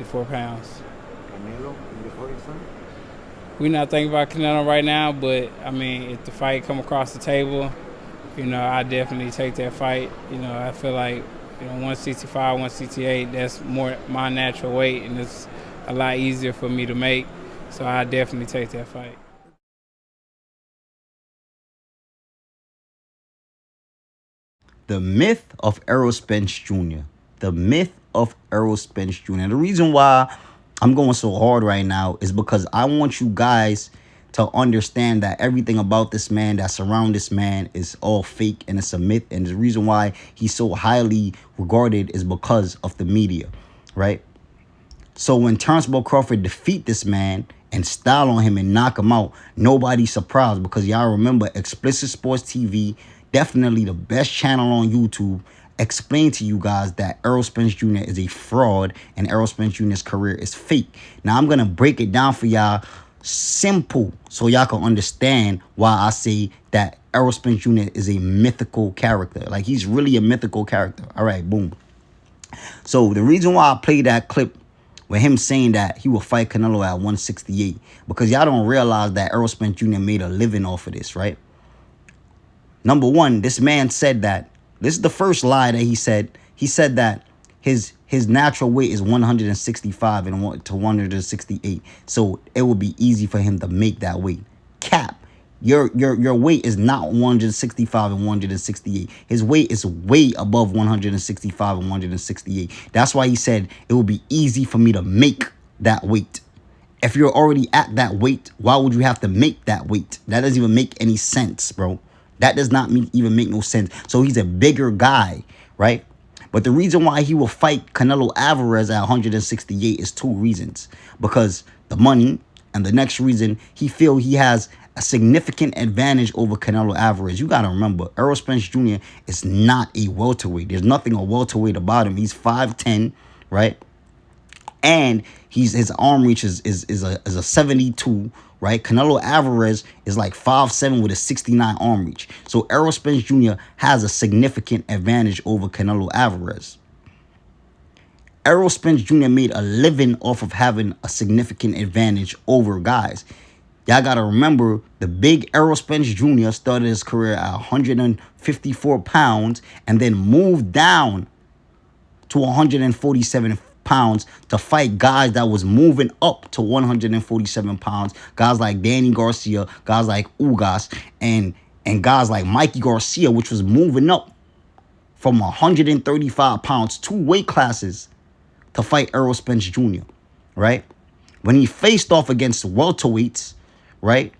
4 pounds. Canelo in the fight, son? We're not thinking about Canelo right now, but I mean, if the fight come across the table, I definitely take that fight. I feel like 165, 168, that's more my natural weight, and it's a lot easier for me to make. So I definitely take that fight. The myth of Errol Spence Jr. The myth of Errol Spence Jr. The reason why I'm going so hard right now is because I want you guys to understand that everything about this man that surround this man is all fake and it's a myth. And the reason why he's so highly regarded is because of the media, right? So when Turnbull Crawford defeat this man and style on him and knock him out, nobody's surprised because y'all remember Explicit Sports TV, definitely the best channel on YouTube, explain to you guys that Errol Spence Jr. is a fraud and Errol Spence Jr.'s career is fake. Now I'm going to break it down for y'all simple so y'all can understand why I say that Errol Spence Jr. is a mythical character. Like, he's really a mythical character. All right, boom. So the reason why I played that clip with him saying that he will fight Canelo at 168, because y'all don't realize that Errol Spence Jr. made a living off of this, right? Number one, this man said that, this is the first lie that he said. He said that his natural weight is 165 to 168. So it would be easy for him to make that weight. Cap. Your weight is not 165 and 168. His weight is way above 165 and 168. That's why he said it would be easy for me to make that weight. If you're already at that weight, why would you have to make that weight? That doesn't even make any sense, bro. That does not even make no sense. So he's a bigger guy, right? But the reason why he will fight Canelo Alvarez at 168 is two reasons. Because the money, and the next reason, he feel he has a significant advantage over Canelo Alvarez. You got to remember, Errol Spence Jr. is not a welterweight. There's nothing a welterweight about him. He's 5'10", right? And his arm reach is a 72, right? Canelo Alvarez is like 5'7" with a 69 arm reach. So Errol Spence Jr. has a significant advantage over Canelo Alvarez. Errol Spence Jr. made a living off of having a significant advantage over guys. Y'all got to remember, the big Errol Spence Jr. started his career at 154 pounds and then moved down to 147 pounds to fight guys that was moving up to 147 pounds. Guys like Danny Garcia, guys like Ugas, and guys like Mikey Garcia, which was moving up from 135 pounds, two weight classes, to fight Errol Spence Jr., right? When he faced off against welterweights, right?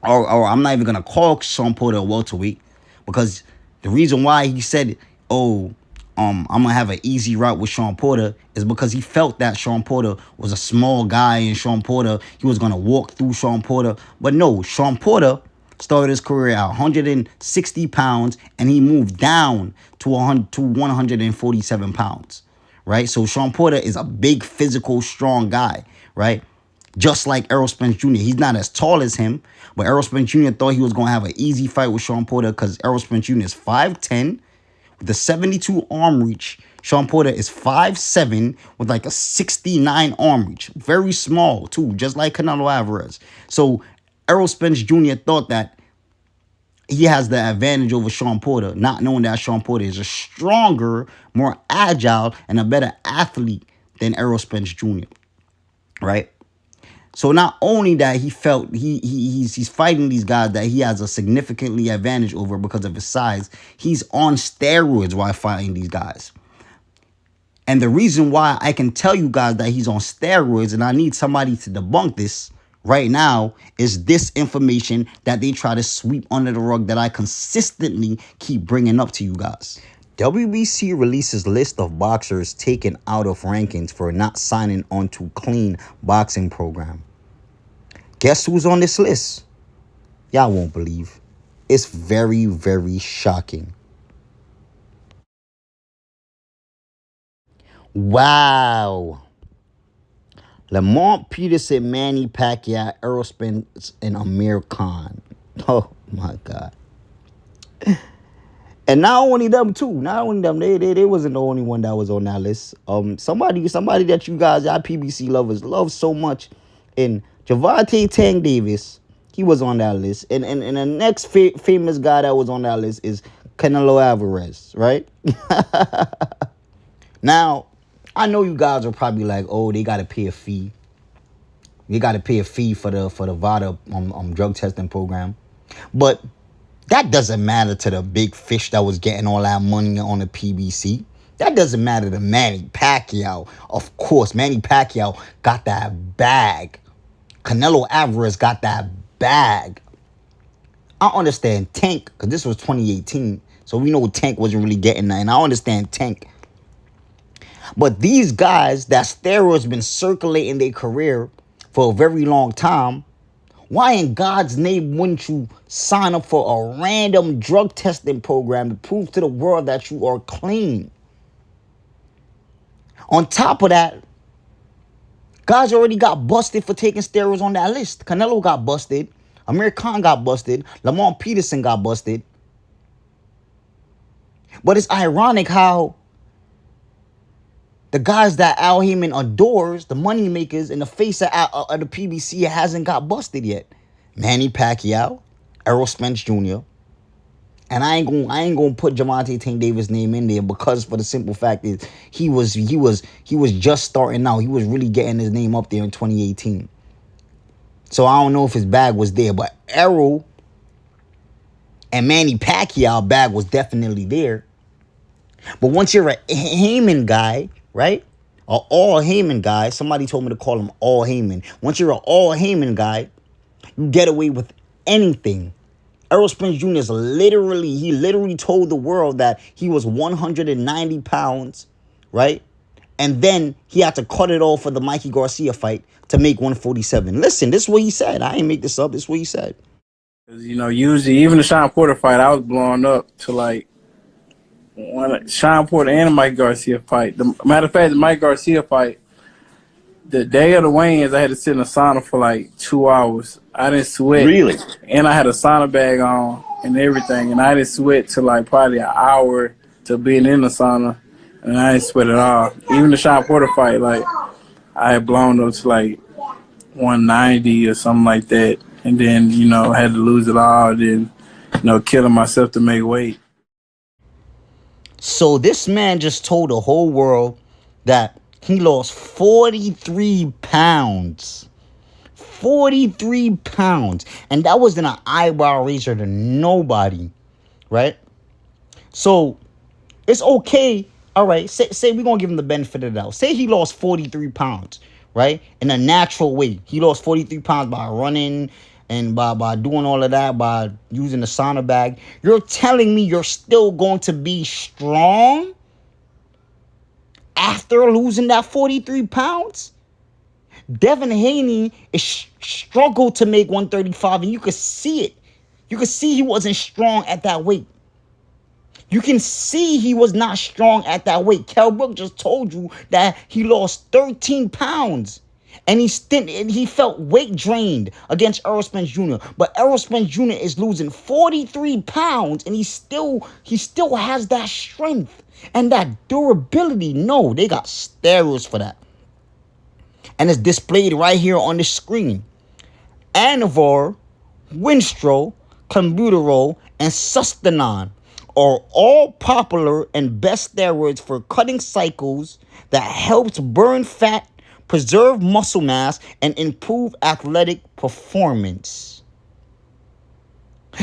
Or I'm not even going to call Sean Porter a welterweight, because the reason why he said, oh, I'm going to have an easy route with Sean Porter is because he felt that Sean Porter was a small guy and Sean Porter, he was going to walk through Sean Porter. But no, Sean Porter started his career at 160 pounds and he moved down to 147 pounds, right? So Sean Porter is a big, physical, strong guy, right? Just like Errol Spence Jr. He's not as tall as him, but Errol Spence Jr. thought he was going to have an easy fight with Sean Porter because Errol Spence Jr. is 5'10", with a 72 arm reach. Sean Porter is 5'7", with like a 69 arm reach. Very small, too, just like Canelo Alvarez. So Errol Spence Jr. thought that he has the advantage over Sean Porter, not knowing that Sean Porter is a stronger, more agile, and a better athlete than Errol Spence Jr., right? So not only that he felt he's fighting these guys that he has a significantly advantage over because of his size, he's on steroids while fighting these guys. And the reason why I can tell you guys that he's on steroids, and I need somebody to debunk this right now, is this information that they try to sweep under the rug that I consistently keep bringing up to you guys. WBC releases list of boxers taken out of rankings for not signing onto clean boxing program. Guess who's on this list? Y'all won't believe. It's very, very shocking. Wow. Lamont Peterson, Manny Pacquiao, Errol Spence, and Amir Khan. Oh my God. And not only them too, not only them, they wasn't the only one that was on that list. Somebody that you guys, our PBC lovers, love so much, and Javante Tank Davis, he was on that list. And the next famous guy that was on that list is Canelo Alvarez, right? Now, I know you guys are probably like, oh, they gotta pay a fee. They gotta pay a fee for the VADA drug testing program, but that doesn't matter to the big fish that was getting all that money on the PBC. That doesn't matter to Manny Pacquiao. Of course, Manny Pacquiao got that bag. Canelo Alvarez got that bag. I understand Tank, because this was 2018, so we know Tank wasn't really getting that. And I understand Tank. But these guys, that steroids been circulating their career for a very long time, why in God's name wouldn't you sign up for a random drug testing program to prove to the world that you are clean? On top of that, guys already got busted for taking steroids on that list. Canelo got busted. Amir Khan got busted. Lamont Peterson got busted. But it's ironic how the guys that Al Heyman adores, the money makers in the face of the PBC, hasn't got busted yet. Manny Pacquiao, Errol Spence Jr. And I ain't gonna put Javante Tank Davis' name in there, because for the simple fact is he was just starting out. He was really getting his name up there in 2018. So I don't know if his bag was there, but Errol and Manny Pacquiao bag was definitely there. But once you're a Heyman guy, right? An all Heyman guy. Somebody told me to call him all Heyman. Once you're an all Heyman guy, you get away with anything. Errol Spence Jr. literally told the world that he was 190 pounds, right? And then he had to cut it off for the Mikey Garcia fight to make 147. Listen, this is what he said. I ain't make this up. This is what he said. You know, usually, even the Sean Porter fight, I was blowing up to like Sean Porter and the Mike Garcia fight. Matter of fact, the Mike Garcia fight, the day of the weigh-ins, I had to sit in a sauna for like 2 hours. I didn't sweat. Really? And I had a sauna bag on and everything, and I didn't sweat till like probably an hour to being in the sauna, and I didn't sweat at all. Even the Sean Porter fight, like I had blown up to like 190 or something like that, and then, you know, had to lose it all, and then, you know, killing myself to make weight. So this man just told the whole world that he lost 43 pounds. 43 pounds. And that wasn't an eyebrow raiser to nobody, right? So it's okay. All right, say we're going to give him the benefit of the doubt. Say he lost 43 pounds, right? In a natural way. He lost 43 pounds by running and by doing all of that, by using the sauna bag. You're telling me you're still going to be strong after losing that 43 pounds? Devin Haney struggled to make 135, and you could see it. You could see he wasn't strong at that weight. You can see he was not strong at that weight. Kell Brook just told you that he lost 13 pounds. And he felt weight drained against Errol Spence Jr. But Errol Spence Jr. is losing 43 pounds, and he still has that strength and that durability. No, they got steroids for that. And it's displayed right here on the screen. Anavar, Winstrol, Clenbuterol, and Sustanon are all popular and best steroids for cutting cycles that helps burn fat, preserve muscle mass, and improve athletic performance.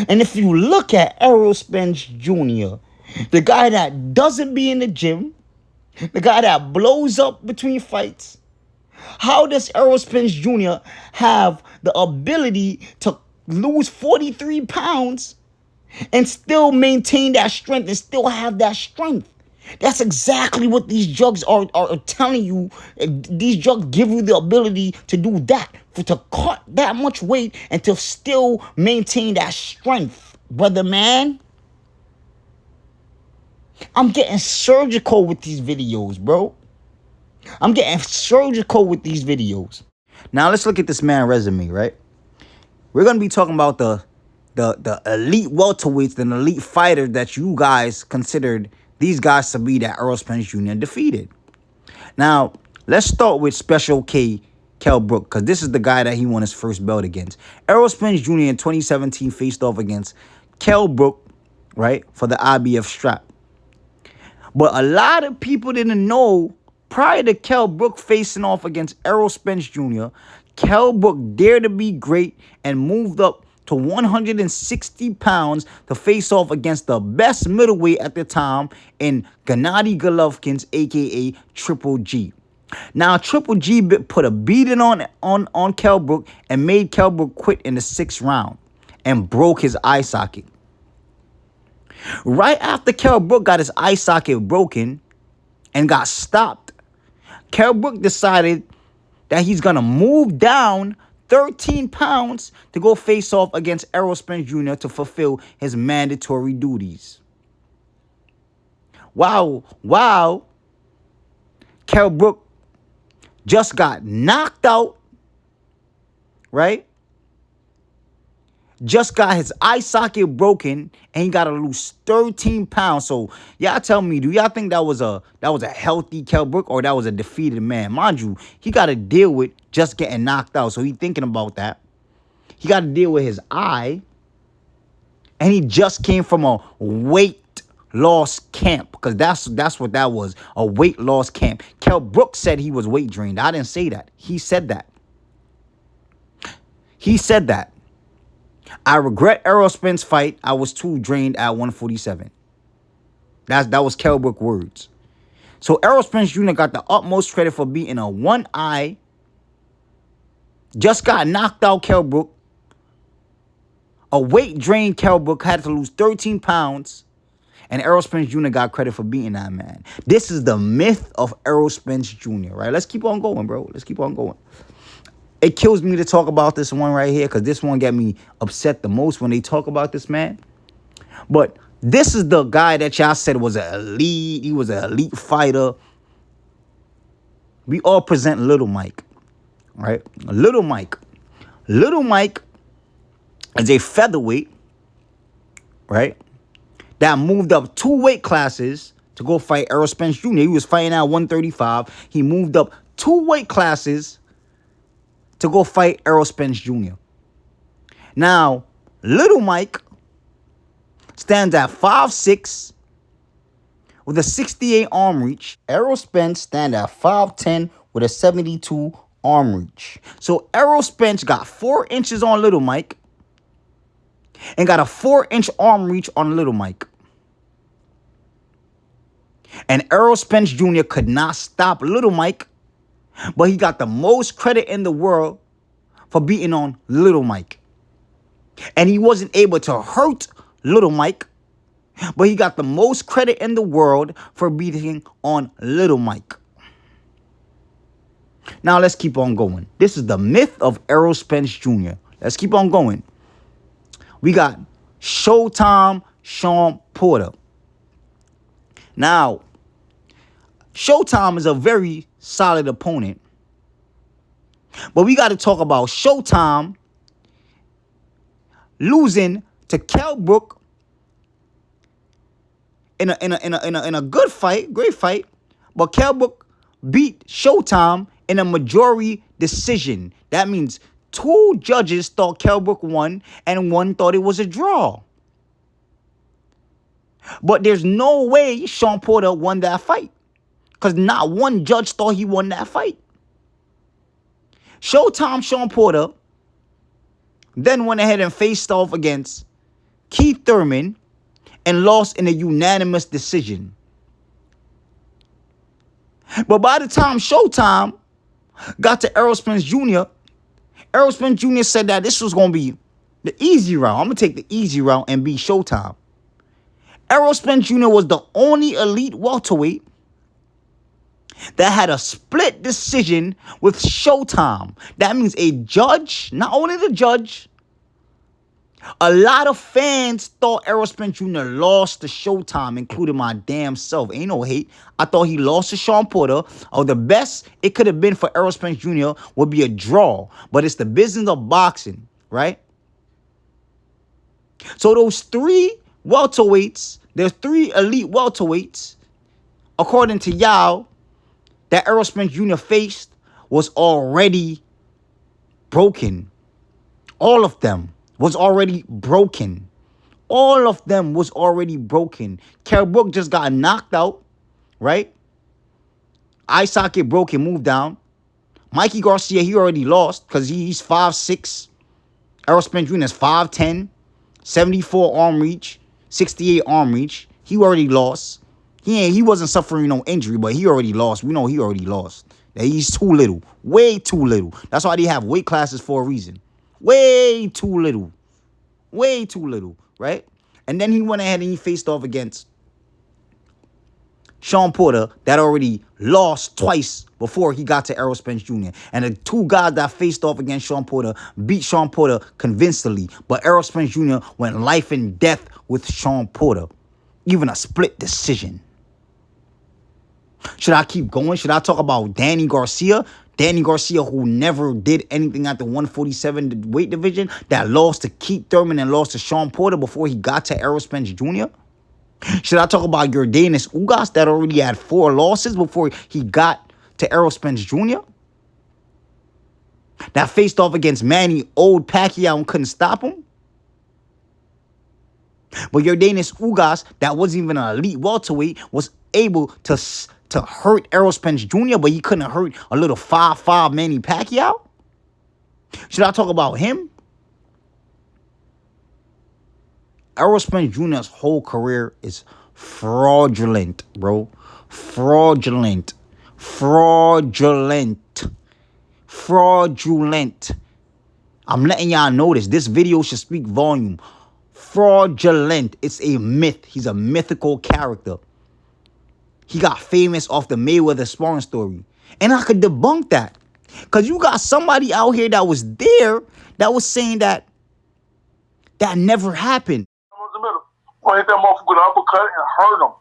And if you look at Errol Spence Jr., the guy that doesn't be in the gym, the guy that blows up between fights, how does Errol Spence Jr. have the ability to lose 43 pounds and still maintain that strength and still have that strength? That's exactly what these drugs are telling you. These drugs give you the ability to do that, to cut that much weight and to still maintain that strength, brother man. I'm getting surgical with these videos, bro. I'm getting surgical with these videos. Now let's look at this man's resume, right? We're going to be talking about the the elite welterweights, the elite fighter that you guys considered these guys to be that Errol Spence Jr. defeated. Now, let's start with Special K, Kell Brook, because this is the guy that he won his first belt against. Errol Spence Jr. in 2017 faced off against Kell Brook, right, for the IBF strap. But a lot of people didn't know, prior to Kell Brook facing off against Errol Spence Jr., Kell Brook dared to be great and moved up to 160 pounds to face off against the best middleweight at the time in Gennady Golovkin, a.k.a. Triple G. Now, Triple G put a beating on Kell Brook and made Kell Brook quit in the 6th round and broke his eye socket. Right after Kell Brook got his eye socket broken and got stopped, Kell Brook decided that he's going to move down 13 pounds to go face off against Errol Spence Jr. to fulfill his mandatory duties. Wow, Kell Brook just got knocked out, right? Just got his eye socket broken, and he got to lose 13 pounds. So y'all tell me, do y'all think that was a healthy Kell Brook, or that was a defeated man? Mind you, he got to deal with just getting knocked out. So he thinking about that. He got to deal with his eye, and he just came from a weight loss camp, because that's what that was, a weight loss camp. Kell Brook said he was weight drained. I didn't say that. He said that. He said that. I regret Errol Spence fight. I was too drained at 147. That was Kell Brook words. So Errol Spence Jr. got the utmost credit for beating a one eye. Just got knocked out Kell Brook. A weight drained Kell Brook had to lose 13 pounds. And Errol Spence Jr. got credit for beating that man. This is the myth of Errol Spence Jr., right? Let's keep on going, bro. Let's keep on going. It kills me to talk about this one right here, because this one get me upset the most when they talk about this man. But this is the guy that y'all said was an elite. He was an elite fighter. We all present Little Mike, right? Little Mike. Little Mike is a featherweight, right, that moved up 2 weight classes to go fight Errol Spence Jr. He was fighting at 135. He moved up 2 weight classes to go fight Errol Spence Jr. Now, Little Mike stands at 5'6", with a 68 arm reach. Errol Spence stands at 5'10", with a 72 arm reach. So Errol Spence got 4 inches on Little Mike and got a 4-inch arm reach on Little Mike. And Errol Spence Jr. could not stop Little Mike, but he got the most credit in the world for beating on Little Mike. And he wasn't able to hurt Little Mike, but he got the most credit in the world for beating on Little Mike. Now let's keep on going. This is the myth of Errol Spence Jr. Let's keep on going. We got Showtime Shawn Porter. Now, Showtime is a very solid opponent. But we got to talk about Showtime losing to Kell Brook in a good fight, great fight. But Kell Brook beat Showtime in a majority decision. That means 2 judges thought Kell Brook won and 1 thought it was a draw. But there's no way Shawn Porter won that fight, because not 1 judge thought he won that fight. Showtime Shawn Porter then went ahead and faced off against Keith Thurman and lost in a unanimous decision. But by the time Showtime got to Errol Spence Jr., Errol Spence Jr. said that this was going to be the easy route. I'm going to take the easy route and beat Showtime. Errol Spence Jr. was the only elite welterweight that had a split decision with Showtime. That means a judge, not only the judge, a lot of fans thought Errol Spence Jr. lost to Showtime, including my damn self. Ain't no hate. I thought he lost to Shawn Porter. Or the best it could have been for Errol Spence Jr. would be a draw. But it's the business of boxing, right? So those three welterweights, there's three elite welterweights, according to y'all, that Errol Spence Jr. faced was already broken. All of them was already broken. All of them was already broken. Kell Brook just got knocked out, right? Eye socket broke and moved down. Mikey Garcia, he already lost because he's 5'6". Errol Spence Jr. is 5'10", 74 arm reach, 68 arm reach. He already lost. He wasn't suffering no injury, but he already lost. We know he already lost. That he's too little. Way too little. That's why they have weight classes for a reason. Way too little. Way too little, right? And then he went ahead and he faced off against Sean Porter, that already lost twice before he got to Errol Spence Jr. And the two guys that faced off against Sean Porter beat Sean Porter convincingly. But Errol Spence Jr. went life and death with Sean Porter. Even a split decision. Should I keep going? Should I talk about Danny Garcia? Danny Garcia, who never did anything at the 147 weight division, that lost to Keith Thurman and lost to Sean Porter before he got to Errol Spence Jr.? Should I talk about Yordenis Ugas, that already had 4 losses before he got to Errol Spence Jr.? That faced off against Manny Old Pacquiao and couldn't stop him? But Yordenis Ugas, that wasn't even an elite welterweight, was able to hurt Errol Spence Jr., but he couldn't hurt a little 5'5" Manny Pacquiao? Should I talk about him? Errol Spence Jr.'s whole career is fraudulent, bro. Fraudulent. Fraudulent. Fraudulent. I'm letting y'all know this. This video should speak volume. Fraudulent. It's a myth. He's a mythical character. He got famous off the Mayweather sparring story. And I could debunk that. Because you got somebody out here that was there that was saying that never happened. I hit that motherfucker with an uppercut and hurt him.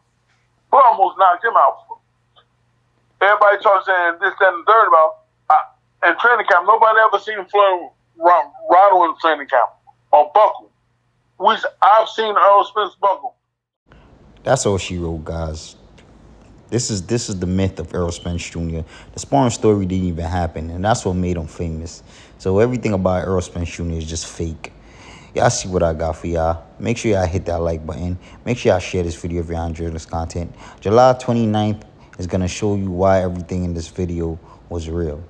But almost knocked him out. Everybody started saying this, that, and the third about in training camp. Nobody ever seen Floyd Rado in training camp or buckle. I've seen Errol Spence buckle. That's all she wrote, guys. This is the myth of Errol Spence Jr. The sparring story didn't even happen, and that's what made him famous. So everything about Errol Spence Jr. is just fake. Y'all see what I got for y'all. Make sure y'all hit that like button. Make sure y'all share this video if y'all enjoyed this content. July 29th is going to show you why everything in this video was real.